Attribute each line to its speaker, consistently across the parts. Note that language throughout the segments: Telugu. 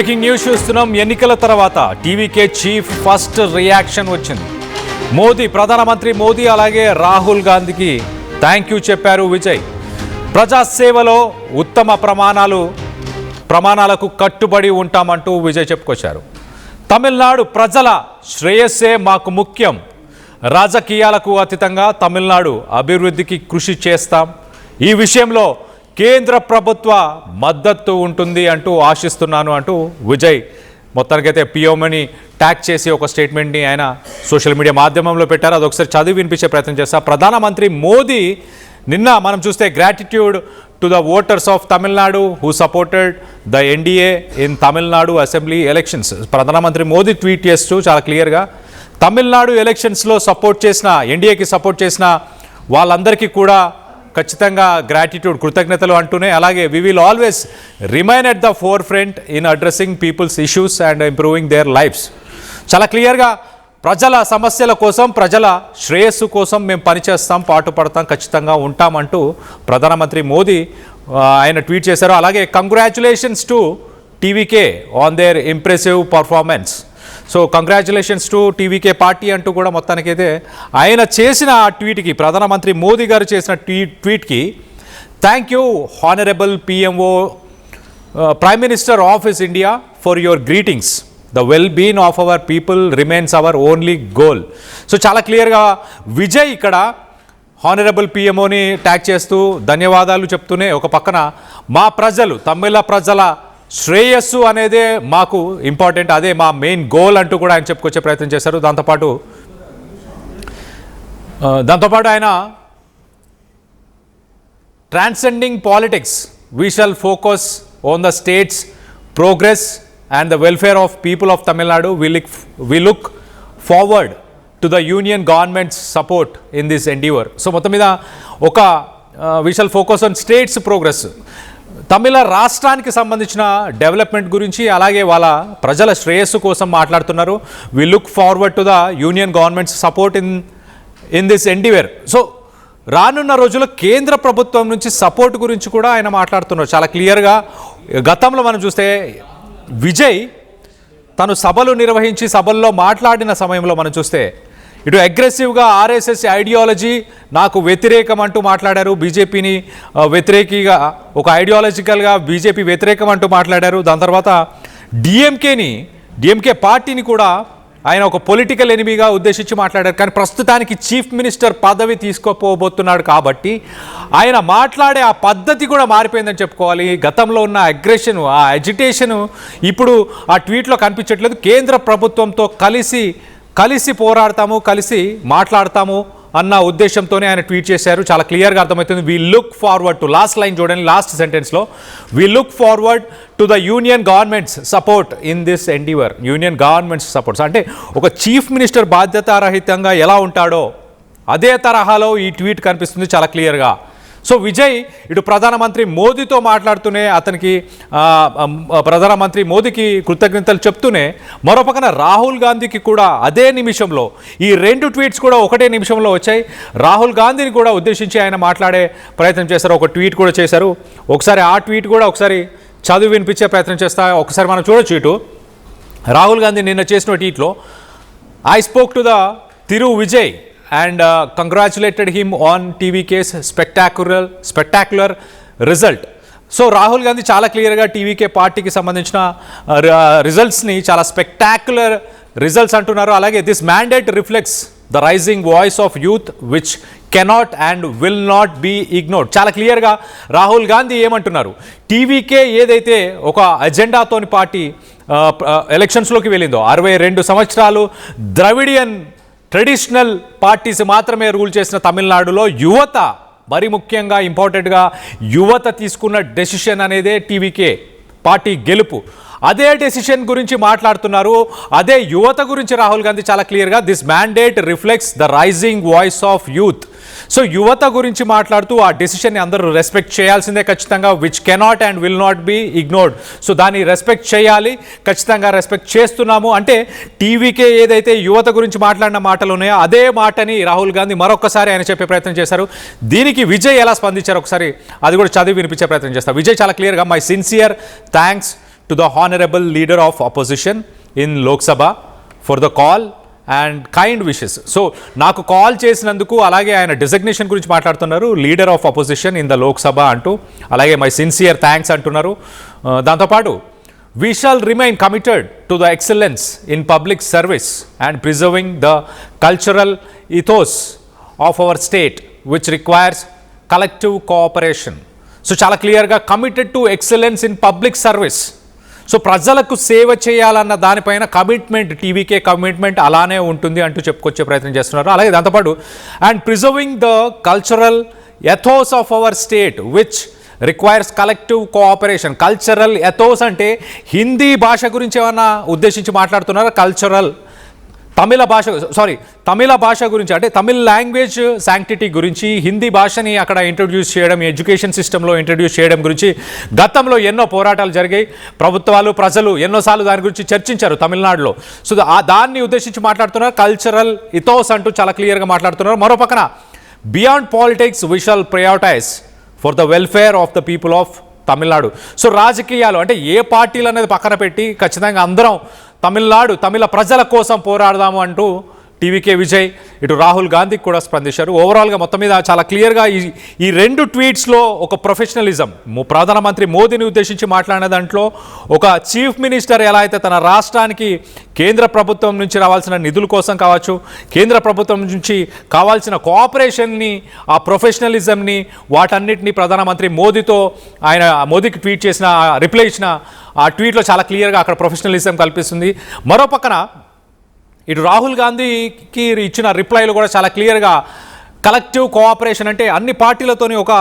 Speaker 1: బ్రేకింగ్ న్యూస్ చూస్తున్నాం. ఎన్నికల తర్వాత టీవీకే చీఫ్ ఫస్ట్ రియాక్షన్ వచ్చింది. ప్రధానమంత్రి మోదీ అలాగే రాహుల్ గాంధీకి థ్యాంక్ యూ చెప్పారు విజయ్. ప్రజాసేవలో ఉత్తమ ప్రమాణాలకు కట్టుబడి ఉంటామంటూ విజయ్ చెప్పుకొచ్చారు. తమిళనాడు ప్రజల శ్రేయస్సే మాకు ముఖ్యం, రాజకీయాలకు అతీతంగా తమిళనాడు అభివృద్ధికి కృషి చేస్తాం, ఈ విషయంలో కేంద్ర ప్రభుత్వ మద్దతు ఉంటుంది అంటూ ఆశిస్తున్నాను అంటూ విజయ్ మొత్తానికైతే పిఎంని ట్యాగ్ చేసి ఒక స్టేట్మెంట్ని ఆయన సోషల్ మీడియా మాధ్యమంలో పెట్టారు. అది ఒకసారి చదివి వినిపించే ప్రయత్నం చేస్తా. ప్రధానమంత్రి మోదీ నిన్న మనం చూస్తే gratitude to the voters of Tamil Nadu who supported the NDA in Tamil Nadu assembly elections. ప్రధానమంత్రి మోదీ ట్వీట్ చేస్తూ చాలా క్లియర్గా తమిళనాడు ఎలక్షన్స్లో సపోర్ట్ చేసిన ఎన్డీఏకి సపోర్ట్ చేసిన వాళ్ళందరికీ కూడా ఖచ్చితంగా గ్రాటిట్యూడ్ కృతజ్ఞతలు అంటూనే అలాగే we will always remain at the forefront in addressing people's issues and improving their lives. చాలా క్లియర్గా ప్రజల సమస్యల కోసం ప్రజల శ్రేయస్సు కోసం మేము పనిచేస్తాం, పాటుపడతాం, ఖచ్చితంగా ఉంటామంటూ ప్రధానమంత్రి మోదీ ఆయన ట్వీట్ చేశారు. అలాగే congratulations to TVK on their impressive performance. So congratulations to TVK party అంటూ కూడా మొత్తానికైతే ఆయన చేసిన ఆ ట్వీట్కి, ప్రధానమంత్రి మోదీ గారు చేసిన ట్వీట్కి thank you honourable PMO prime minister office India for your greetings, the well being of our people remains our only goal. So చాలా క్లియర్గా విజయ్ ఇక్కడ హానరబుల్ పిఎంఓని ట్యాగ్ చేస్తూ ధన్యవాదాలు చెప్తూనే ఒక పక్కన మా ప్రజలు తమిళ ప్రజల శ్రేయస్సు అనేదే మాకు ఇంపార్టెంట్, అదే మా మెయిన్ గోల్ అంటూ కూడా ఆయన చెప్పుకొచ్చే ప్రయత్నం చేశారు. దాంతోపాటు ఆయన transcending politics we shall focus on the state's progress and the welfare of people of Tamil Nadu. We look forward to the union government's support in this endeavour. So మొత్తం మీద ఒక we shall focus on state's progress, Tamil రాష్ట్రానికి సంబంధించిన డెవలప్మెంట్ గురించి అలాగే వాళ్ళ ప్రజల శ్రేయస్సు కోసం మాట్లాడుతున్నారు. We look forward to the union government's support in this endeavour. So రానున్న రోజుల్లో కేంద్ర ప్రభుత్వం నుంచి సపోర్ట్ గురించి కూడా ఆయన మాట్లాడుతున్నారు చాలా క్లియర్గా. గతంలో మనం చూస్తే విజయ్ తను సభలు నిర్వహించి సభల్లో మాట్లాడిన సమయంలో మనం చూస్తే ఇటు అగ్రెసివ్గా ఆర్ఎస్ఎస్ ఐడియాలజీ నాకు వ్యతిరేకం అంటూ మాట్లాడారు, బీజేపీని వ్యతిరేకిగా ఒక ఐడియాలజికల్గా బీజేపీ వ్యతిరేకం అంటూ మాట్లాడారు. దాని తర్వాత డిఎంకే పార్టీని కూడా ఆయన ఒక పొలిటికల్ ఎనిమీగా ఉద్దేశించి మాట్లాడారు. కానీ ప్రస్తుతానికి చీఫ్ మినిస్టర్ పదవి తీసుకోపోబోతున్నాడు కాబట్టి ఆయన మాట్లాడే ఆ పద్ధతి కూడా మారిపోయిందని చెప్పుకోవాలి. గతంలో ఉన్న అగ్రెషన్, ఆ అజిటేషను ఇప్పుడు ఆ ట్వీట్లో కనిపించట్లేదు. కేంద్ర ప్రభుత్వంతో కలిసి పోరాడతాము, కలిసి మాట్లాడతాము అన్న ఉద్దేశంతోనే ఆయన ట్వీట్ చేశారు. చాలా క్లియర్గా అర్థమవుతుంది. We look forward to, last line చూడండి, లాస్ట్ సెంటెన్స్లో we look forward to the union government's support in this endeavour. Union government's supports అంటే ఒక చీఫ్ మినిస్టర్ బాధ్యతారహితంగా ఎలా ఉంటాడో అదే తరహాలో ఈ ట్వీట్ కనిపిస్తుంది చాలా క్లియర్గా. సో విజయ్ ఇటు ప్రధానమంత్రి మోదీతో మాట్లాడుతూనే అతనికి ప్రధానమంత్రి మోదీకి కృతజ్ఞతలు చెప్తూనే మరోపక్కన రాహుల్ గాంధీకి కూడా అదే నిమిషంలో ఈ రెండు ట్వీట్స్ కూడా ఒకటే నిమిషంలో వచ్చాయి. రాహుల్ గాంధీని కూడా ఉద్దేశించి ఆయన మాట్లాడే ప్రయత్నం చేశారు, ఒక ట్వీట్ కూడా చేశారు. ఒకసారి ఆ ట్వీట్ కూడా ఒకసారి చదివి వినిపించే ప్రయత్నం చేస్తా. ఒకసారి మనం చూడొచ్చు. ఇటు రాహుల్ గాంధీ నిన్న చేసిన ట్వీట్లో I spoke to the Tiru Vijay and congratulated him on TVK's spectacular result. So Rahul Gandhi చాలా క్లియర్గా టీవీకే పార్టీకి సంబంధించిన రిజల్ట్స్ని చాలా స్పెక్టాక్యులర్ రిజల్ట్స్ అంటున్నారు. అలాగే this mandate reflects the rising voice of youth which cannot and will not be ignored. చాలా క్లియర్గా రాహుల్ గాంధీ ఏమంటున్నారు, టీవీకే ఏదైతే ఒక అజెండాతోని పార్టీ ఎలక్షన్స్లోకి వెళ్ళిందో 62 సంవత్సరాలు ద్రవిడియన్ ట్రెడిషనల్ పార్టీస్ మాత్రమే రూల్ చేసిన తమిళనాడులో యువత, మరి ముఖ్యంగా ఇంపార్టెంట్గా యువత తీసుకున్న డెసిషన్ అనేదే టీవీకే పార్టీ గెలుపు. అదే డెసిషన్ గురించి మాట్లాడుతున్నారు, అదే యువత గురించి రాహుల్ గాంధీ చాలా క్లియర్గా this mandate reflects the rising voice of youth. So యువత గురించి మాట్లాడుతూ ఆ డెసిషన్ని అందరూ రెస్పెక్ట్ చేయాల్సిందే ఖచ్చితంగా, which cannot and will not be ignored. So దాన్ని రెస్పెక్ట్ చేయాలి, ఖచ్చితంగా రెస్పెక్ట్ చేస్తున్నాము. అంటే టీవీకే ఏదైతే యువత గురించి మాట్లాడిన మాటలు ఉన్నాయో అదే మాటని రాహుల్ గాంధీ మరొకసారి ఆయన చెప్పే ప్రయత్నం చేశారు. దీనికి విజయ్ ఎలా స్పందించారు ఒకసారి అది కూడా చదివి వినిపించే ప్రయత్నం చేస్తారు. విజయ్ చాలా క్లియర్గా my sincere thanks to the honorable leader of opposition in Lok Sabha for the call and kind wishes. So నాకు కాల్ చేసినందుకు అలాగే ఆయన డిజిగ్నేషన్ గురించి మాట్లాడుతున్నారు, leader of opposition in the Lok సభ అంటూ, అలాగే మై సిన్సియర్ థ్యాంక్స్ అంటున్నారు. దాంతోపాటు we shall remain committed to the excellence in public service and preserving the cultural ethos of our state which requires collective cooperation. So చాలా క్లియర్గా committed to excellence in public service. So ప్రజలకు సేవ చేయాలన్న దానిపైన కమిట్మెంట్, టీవీకే కమిట్మెంట్ అలానే ఉంటుంది అంటూ చెప్పుకొచ్చే ప్రయత్నం చేస్తున్నారు. అలాగే దాంతోపాటు and preserving the cultural ethos of our state which requires collective cooperation. Cultural ethos అంటే హిందీ భాష గురించి ఏమన్నా ఉద్దేశించి మాట్లాడుతున్నారా? కల్చరల్ తమిళ భాష గురించి, అంటే తమిళ్ లాంగ్వేజ్ శాంక్టిటీ గురించి, హిందీ భాషని అక్కడ ఇంట్రడ్యూస్ చేయడం, ఎడ్యుకేషన్ సిస్టంలో ఇంట్రడ్యూస్ చేయడం గురించి గతంలో ఎన్నో పోరాటాలు జరిగాయి. ప్రభుత్వాలు, ప్రజలు ఎన్నోసార్లు దాని గురించి చర్చించారు తమిళనాడులో. సో దాన్ని ఉద్దేశించి మాట్లాడుతున్నారు. కల్చరల్ ఇథోస్ అంటూ చాలా క్లియర్గా మాట్లాడుతున్నారు. మరో పక్కన beyond politics we shall prioritise for the welfare of the people of Tamil Nadu. So రాజకీయాలు అంటే ఏ పార్టీలు అనేది పక్కన పెట్టి ఖచ్చితంగా అందరం తమిళ ప్రజల కోసం పోరాడదాము అంటూ టీవీకే విజయ్, ఇటు రాహుల్ గాంధీకి కూడా స్పందించారు. ఓవరాల్గా మొత్తం మీద చాలా క్లియర్గా ఈ రెండు ట్వీట్స్లో ఒక ప్రొఫెషనలిజం, ప్రధానమంత్రి మోదీని ఉద్దేశించి మాట్లాడిన దాంట్లో ఒక చీఫ్ మినిస్టర్ ఎలా అయితే తన రాష్ట్రానికి కేంద్ర ప్రభుత్వం నుంచి రావాల్సిన నిధుల కోసం కావచ్చు, కేంద్ర ప్రభుత్వం నుంచి కావాల్సిన కోఆపరేషన్ని, ఆ ప్రొఫెషనలిజంని, వాటన్నిటిని ప్రధానమంత్రి మోదీకి ట్వీట్ చేసిన, రిప్లై ఇచ్చిన ఆ ట్వీట్లో చాలా క్లియర్గా అక్కడ ప్రొఫెషనలిజం కల్పిస్తుంది. మరో పక్కన ఇటు రాహుల్ గాంధీకి ఇచ్చిన రిప్లైలో కూడా చాలా క్లియర్గా కలెక్టివ్ కోఆపరేషన్ అంటే అన్ని పార్టీలతోని ఒక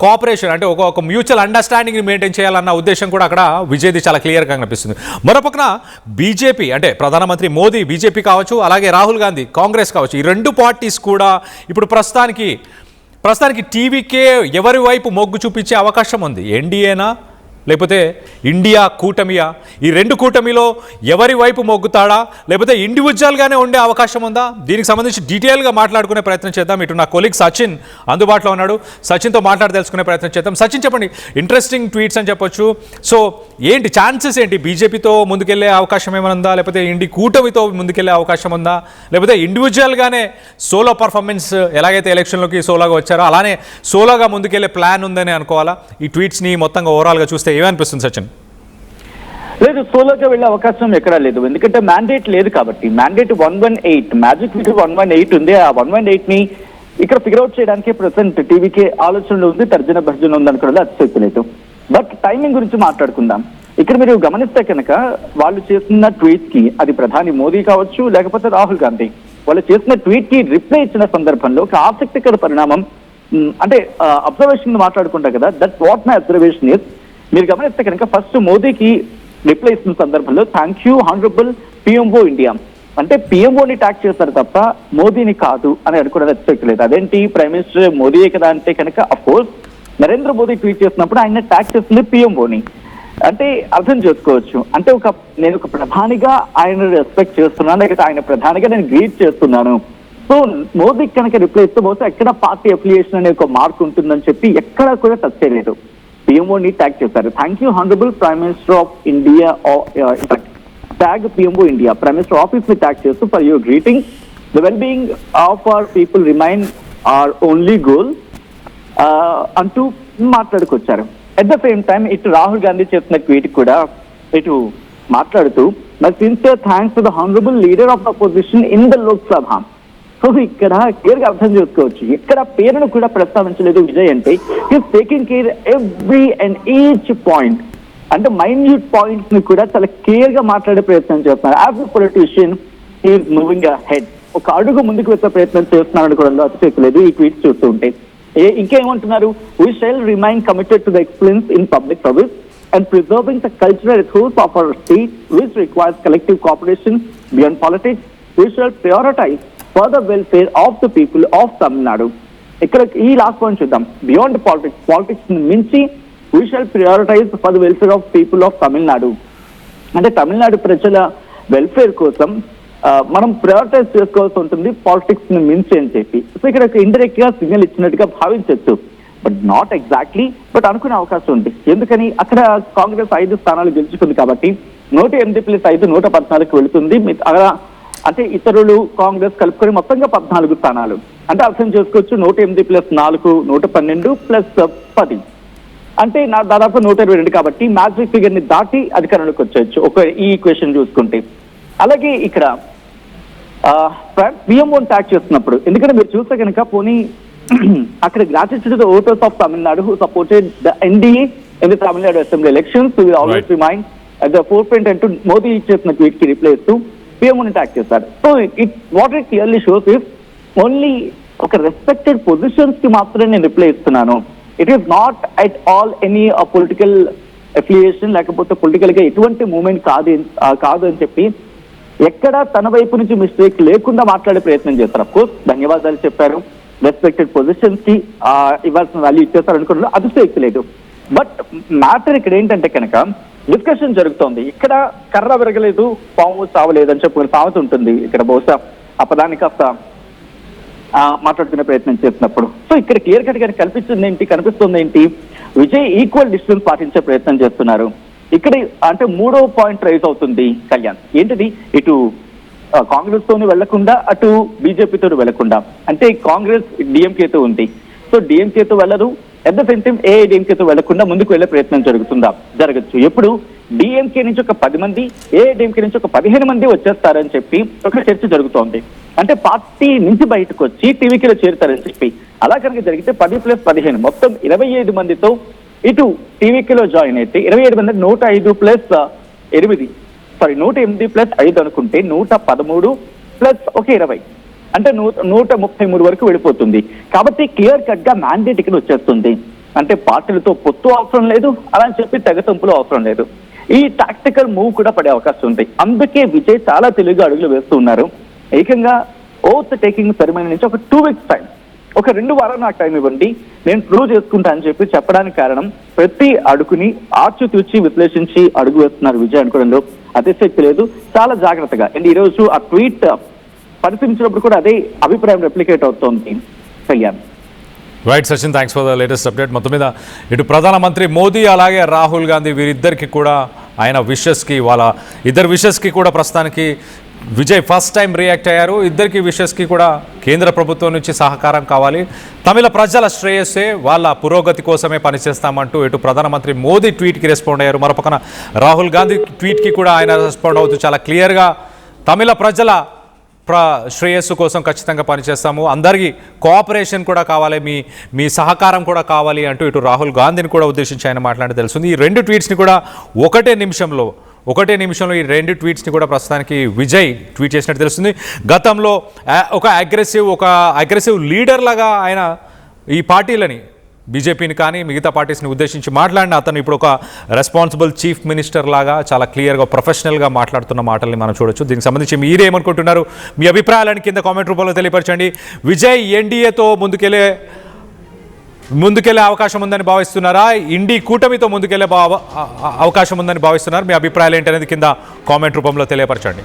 Speaker 1: కోఆపరేషన్ అంటే ఒక మ్యూచువల్ అండర్స్టాండింగ్ని మెయింటైన్ చేయాలన్న ఉద్దేశం కూడా అక్కడ విజయ్ది చాలా క్లియర్గా కనిపిస్తుంది. మరోపక్కన బీజేపీ అంటే ప్రధానమంత్రి మోదీ బీజేపీ కావచ్చు, అలాగే రాహుల్ గాంధీ కాంగ్రెస్ కావచ్చు, ఈ రెండు పార్టీస్ కూడా ఇప్పుడు ప్రస్తుతానికి టీవీకే ఎవరి వైపు మొగ్గు చూపించే అవకాశం ఉంది? ఎన్డీఏనా లేకపోతే ఇండియా కూటమియా? ఈ రెండు కూటమిలో ఎవరి వైపు మొగ్గుతాడా, లేకపోతే ఇండివిజువల్గానే ఉండే అవకాశం ఉందా? దీనికి సంబంధించి డీటెయిల్గా మాట్లాడుకునే ప్రయత్నం చేద్దాం. ఇటు నా కొలీగ్ సచిన్ అందుబాటులో ఉన్నాడు, సచిన్తో మాట్లాడి తెలుసుకునే ప్రయత్నం చేద్దాం. సచిన్ చెప్పండి, ఇంట్రెస్టింగ్ ట్వీట్స్ అని చెప్పొచ్చు. సో ఏంటి ఛాన్సెస్ ఏంటి? బీజేపీతో ముందుకెళ్లే అవకాశం ఏమైనా ఉందా, లేకపోతే ఇండి కూటమితో ముందుకెళ్లే అవకాశం ఉందా, లేకపోతే ఇండివిజువల్గానే సోలో పర్ఫార్మెన్స్ ఎలాగైతే ఎలక్షన్లోకి సోలోగా వచ్చారో అలానే సోలోగా ముందుకెళ్లే ప్లాన్ ఉందని అనుకోవాలా? ఈ ట్వీట్స్ని మొత్తంగా ఓవరాల్గా చూస్తే ఏమనిపిస్తుంది సచిన్?
Speaker 2: లేదు, సోలోగా వెళ్ళే అవకాశం ఎక్కడా లేదు. ఎందుకంటే మ్యాండేట్ లేదు కాబట్టి. మ్యాండేట్ 118, మ్యాజిక్ ఫిగర్ 118 ఉంది. ఆ 118 ని ఇక్కడ ఫిగర్ అవుట్ చేయడానికి ప్రెసెంట్ టీవీకే ఆలోచనలు ఉంది, తర్జన భర్జన ఉంది అనుకోవడం అతిశక్తి లేదు. బట్ టైమింగ్ గురించి మాట్లాడుకుందాం. ఇక్కడ మీరు గమనిస్తే కనుక వాళ్ళు చేస్తున్న ట్వీట్ కి, అది ప్రధాని మోదీ కావచ్చు లేకపోతే రాహుల్ గాంధీ, వాళ్ళు చేసిన ట్వీట్ కి రిప్లై ఇచ్చిన సందర్భంలో ఒక ఆసక్తికర పరిణామం, అంటే అబ్జర్వేషన్ మాట్లాడుకుంటాం కదా, that what my observation is, మీరు గమనిస్తే కనుక ఫస్ట్ మోదీకి రిప్లై ఇస్తున్న సందర్భంలో thank you honourable PMO India అంటే పిఎంఓని ట్యాగ్ చేస్తారు తప్ప మోదీని కాదు అని అనుకోవడం ఎక్స్పెక్ట్ లేదు. అదేంటి, ప్రైమ్ మినిస్టర్ మోదీయే కదా అంటే కనుక of course Narendra Modi tweet చేసినప్పుడు ఆయన ట్యాగ్ చేస్తుంది పిఎంఓని. అంటే అర్థం చేసుకోవచ్చు, అంటే నేను ఒక ప్రధానిగా ఆయన రెస్పెక్ట్ చేస్తున్నాను, లేకపోతే ఆయన ప్రధానిగా నేను గ్రీట్ చేస్తున్నాను. సో మోదీకి కనుక రిప్లై ఇస్తే బహుశా ఎక్కడ పార్టీ అఫిలియేషన్ అనే ఒక మార్క్ ఉంటుందని చెప్పి ఎక్కడా కూడా టచ్ చేయలేదు. పిఎంఓని ట్యాగ్ చేశారు. Thank you honourable prime minister of India, tag PMO India, prime minister office ని ట్యాగ్ చేస్తూ for your greeting, the well being of our people remain our only goal అంటూ మాట్లాడుకొచ్చారు. అట్ ద సేమ్ టైం ఇటు రాహుల్ గాంధీ చేసిన ట్వీట్ కూడా ఇటు మాట్లాడుతూ my sincere thanks to the honourable leader of opposition in the Lok Sabha. So ఇక్కడ క్లియర్ గా అర్థం చేసుకోవచ్చు, ఎక్కడ పేరును కూడా ప్రస్తావించలేదు విజయ్ అంటే is taking care every and each point, అంటే మైన్యూట్ పాయింట్స్ ని కూడా చాలా క్లియర్ గా మాట్లాడే ప్రయత్నం చేస్తున్నారు. As a politician is moving head, ఒక అడుగు ముందుకు వచ్చే ప్రయత్నం చేస్తున్నారు అనుకోవడంలో అతిశక్తి ఈ ట్వీట్స్ చూస్తూ ఉంటే. ఇంకేమంటున్నారు, we shall remain committed to the excellence in public service and preserving the cultural ethos of our state which requires collective cooperation beyond politics. We shall prioritize for the welfare of the people of Tamil Nadu. ఇక్కడ ఈ లాస్ట్ పాయింట్ చూద్దాం. బియాండ్ పాలిటిక్స్ మించి we shall prioritize for the welfare of people of Tamil Nadu. అంటే తమిళనాడు ప్రజల వెల్ఫేర్ కోసం మనం ప్రయారిటైజ్ చేసుకోవాల్సి ఉంటుంది పాలిటిక్స్ ని మించి అని చెప్పి. సో ఇక్కడ ఇండైరెక్ట్ గా సిగ్నల్ ఇచ్చినట్టుగా భావించవచ్చు. బట్ నాట్ ఎగ్జాక్ట్లీ, బట్ అనుకునే అవకాశం ఉంది. ఎందుకని అక్కడ కాంగ్రెస్ 5 స్థానాలు గెలుచుకుంది కాబట్టి 108+5 114కి వెళుతుంది. అంటే ఇతరులు కాంగ్రెస్ కలుపుకొని మొత్తంగా 14 స్థానాలు. అంటే అర్థం చేసుకోవచ్చు 108+4 112+10 అంటే దాదాపు 122 కాబట్టి మ్యాజిక్ ఫిగర్ ని దాటి అధికారంలోకి వచ్చేయచ్చు ఒక ఈ ఈక్వేషన్ చూసుకుంటే. అలాగే ఇక్కడ PM1 ట్యాక్స్ చేస్తున్నప్పుడు, ఎందుకంటే మీరు చూస్తే కనుక పోనీ అక్కడ gratitude the voters of Tamil Nadu who supported the NDA in the Tamil Nadu Assembly elections, who will always remain at the forefront అంటూ మోదీ చేసిన ట్వీట్ కి రిప్లై ఇస్తూ PM1 ట్యాక్స్ చేస్తారు. So what it clearly shows is only ఒక రెస్పెక్టెడ్ పొజిషన్స్ కి మాత్రమే నేను రిప్లై ఇస్తున్నాను. It is not at all any political affiliation, లేకపోతే పొలిటికల్ గా ఎటువంటి మూవ్మెంట్ కాదు అని చెప్పి ఎక్కడ తన వైపు నుంచి మిస్టేక్ లేకుండా మాట్లాడే ప్రయత్నం చేస్తారు. అఫ్ కోర్స్ ధన్యవాదాలు చెప్పారు, రెస్పెక్టెడ్ పొజిషన్స్ కి ఇవ్వాల్సిన వాల్యూ ఇచ్చేస్తారు అనుకున్నారు, అది ఫేక్ లేదు. బట్ మ్యాటర్ ఇక్కడ ఏంటంటే కనుక డిస్కషన్ జరుగుతోంది. ఇక్కడ కర్ర విరగలేదు పాము చావలేదు అని చెప్పుకునే సామెత ఉంటుంది ఇక్కడ, బహుశా ఆ పదాన్ని కాస్త మాట్లాడుకునే ప్రయత్నం చేసినప్పుడు. సో ఇక్కడ క్లియర్ కట్ గా కనిపిస్తుంది ఏంటి, విజయ్ ఈక్వల్ డిస్టెన్స్ పాటించే ప్రయత్నం చేస్తున్నారు. ఇక్కడ అంటే 3వ పాయింట్ రైజ్ అవుతుంది కళ్యాణ్. ఏంటిది, ఇటు కాంగ్రెస్ తోని వెళ్లకుండా అటు బీజేపీతో వెళ్లకుండా. అంటే కాంగ్రెస్ డిఎంకేతో ఉంది, సో డిఎంకేతో వెళ్ళరు, అట్ ద సేమ్ టైం ఏఐడిఎంకేతో వెళ్లకుండా ముందుకు వెళ్లే ప్రయత్నం జరగచ్చు. ఎప్పుడు డిఎంకే నుంచి ఒక 10 మంది, ఏఐడిఎంకే నుంచి ఒక 15 మంది వచ్చేస్తారని చెప్పి ఒక చర్చ జరుగుతోంది. అంటే పార్టీ నుంచి బయటకు వచ్చి టీవీకీలో చేరుతారని చెప్పి. అలా కనుక జరిగితే 10+15 మొత్తం 25 మందితో ఇటు టీవీకీలో జాయిన్ అయితే 27 మంది 105+8 108+5 అనుకుంటే 113+20 అంటే 133 వరకు వెళ్ళిపోతుంది. కాబట్టి క్లియర్ కట్ గా మ్యాండేట్ ఇక్కడ వచ్చేస్తుంది. అంటే పార్టీలతో పొత్తు అవసరం లేదు, అలా అని చెప్పి తెగతంపులు అవసరం లేదు. ఈ టాక్టికల్ మూవ్ కూడా పడే అవకాశం ఉంది. అందుకే విజయ్ చాలా తెలివిగా అడుగులు వేస్తూ ఉన్నారు. ఏకంగా ఓత్ టేకింగ్ సెరమనీ నుంచి ఒక 2 weeks టైం, ఒక 2 వారాలు నాకు టైం ఇవ్వండి, నేను ప్రూవ్ చేసుకుంటా అని చెప్పి చెప్పడానికి కారణం ప్రతి అడుగుని ఆచితూచి విశ్లేషించి అడుగు వేస్తున్నారు విజయ్ అనుకోవడంలో అతిశక్తి లేదు. చాలా జాగ్రత్తగా. అండ్ ఈ రోజు ఆ ట్వీట్ పరిశీలించినప్పుడు కూడా అదే అభిప్రాయం రెప్లికేట్ అవుతోంది Kalyan.
Speaker 1: Right Sachin, thanks for the latest update. మొత్తం మీద ఇటు ప్రధానమంత్రి మోదీ అలాగే రాహుల్ గాంధీ వీరిద్దరికి కూడా ఆయన విషెస్కి, వాళ్ళ ఇద్దరు విషెస్కి కూడా ప్రస్తుతానికి విజయ్ ఫస్ట్ టైం రియాక్ట్ అయ్యారు. ఇద్దరికి విషెస్కి కూడా కేంద్ర ప్రభుత్వం నుంచి సహకారం కావాలి, తమిళ ప్రజల శ్రేయస్సే, వాళ్ళ పురోగతి కోసమే పనిచేస్తామంటూ ఇటు ప్రధానమంత్రి మోదీ ట్వీట్కి రెస్పాండ్ అయ్యారు. మరోపక్కన రాహుల్ గాంధీ ట్వీట్కి కూడా ఆయన రెస్పాండ్ అవుతూ చాలా క్లియర్గా తమిళ ప్రజల శ్రేయస్సు కోసం ఖచ్చితంగా పనిచేస్తాము, అందరికీ కోఆపరేషన్ కూడా కావాలి, మీ సహకారం కూడా కావాలి అంటూ ఇటు రాహుల్ గాంధీని కూడా ఉద్దేశించి ఆయన మాట్లాడి తెలుస్తుంది. ఈ 2 ట్వీట్స్ని కూడా ఒకటే నిమిషంలో ఈ 2 ట్వీట్స్ని కూడా ప్రస్తుతానికి విజయ్ ట్వీట్ చేసినట్టు తెలుస్తుంది. గతంలో ఒక అగ్రెసివ్ లీడర్ లాగా ఆయన ఈ పార్టీలని, బీజేపీని కానీ మిగతా పార్టీస్ని ఉద్దేశించి మాట్లాడిన అతను ఇప్పుడు ఒక రెస్పాన్సిబుల్ చీఫ్ మినిస్టర్ లాగా చాలా క్లియర్గా ప్రొఫెషనల్గా మాట్లాడుతున్న మాటల్ని మనం చూడొచ్చు. దీనికి సంబంధించి మీరేమనుకుంటున్నారు, మీ అభిప్రాయాలను కింద కామెంట్ రూపంలో తెలియపరచండి. విజయ్ ఎన్డీఏతో ముందుకెళ్లే అవకాశం ఉందని భావిస్తున్నారా, ఇండి కూటమితో ముందుకెళ్లే అవకాశం ఉందని భావిస్తున్నారు? మీ అభిప్రాయాలు ఏంటనేది కింద కామెంట్ రూపంలో తెలియపరచండి.